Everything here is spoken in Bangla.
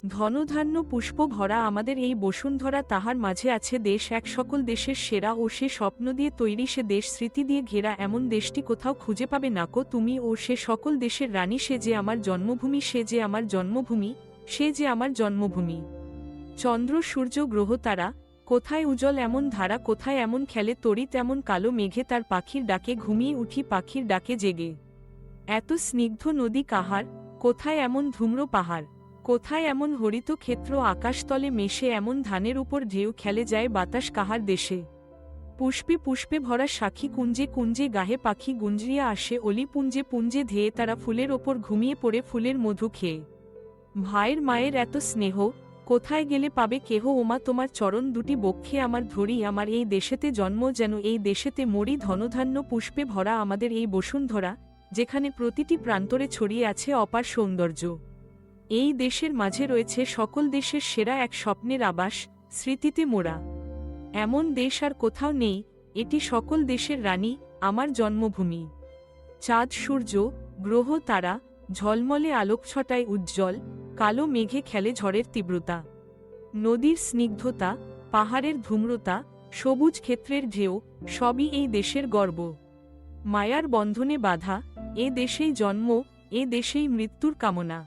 ধনধান্য পুষ্প ভরা আমাদের এই বসুন্ধরা, তাহার মাঝে আছে দেশ এক, সকল দেশের সেরা, ও সে স্বপ্ন দিয়ে তৈরি, সে দেশ স্মৃতি দিয়ে ঘেরা, এমন দেশটি কোথাও খুঁজে পাবে নাকো তুমি। ও সে সকল দেশের রানী, সে যে আমার জন্মভূমি, সে যে আমার জন্মভূমি, সে যে আমার জন্মভূমি। চন্দ্র সূর্য গ্রহ তারা, কোথায় উজ্জ্বল এমন ধারা, কোথায় এমন খেলে তড়িৎ এমন কালো মেঘে, তার পাখির ডাকে ঘুমিয়ে উঠি, পাখির ডাকে জেগে। এত স্নিগ্ধ নদী কাহার, কোথায় এমন ধূম্র পাহাড়, কোথায় এমন হরিত ক্ষেত্র, আকাশতলে মেশে এমন ধানের উপর ঢেউ খেলে যায় বাতাস কাহার দেশে। পুষ্পে পুষ্পে ভরা সাখী, কুঞ্জে কুঞ্জে গাহে পাখি গুঞ্জরিয়া আসে, অলি পুঞ্জে পুঞ্জে ধেয়ে তারা ফুলের ওপর ঘুমিয়ে পড়ে ফুলের মধু খেয়ে। ভাইয়ের মায়ের এত স্নেহ, কোথায় গেলে পাবে কেহ, ওমা তোমার চরণ দুটি বক্ষে আমার ধরি, আমার এই দেশেতে জন্ম যেন এই দেশেতে মরি। ধনধান্য পুষ্পে ভরা আমাদের এই বসুন্ধরা, যেখানে প্রতিটি প্রান্তরে ছড়িয়ে আছে অপার সৌন্দর্য। এই দেশের মাঝে রয়েছে সকল দেশের সেরা এক স্বপ্নের আবাস, স্মৃতিতে মোড়া। এমন দেশ আর কোথাও নেই, এটি সকল দেশের রানী, আমার জন্মভূমি। চাঁদ সূর্য গ্রহ তারা, ঝলমলে আলোকছটায় উজ্জ্বল, কালো মেঘে খেলে ঝড়ের তীব্রতা। নদীর স্নিগ্ধতা, পাহাড়ের ধূম্রতা, সবুজ ক্ষেত্রের ঢেউ, সবই এই দেশের গর্ব। মায়ার বন্ধনে বাঁধা, এ দেশেই জন্ম, এ দেশেই মৃত্যুর কামনা।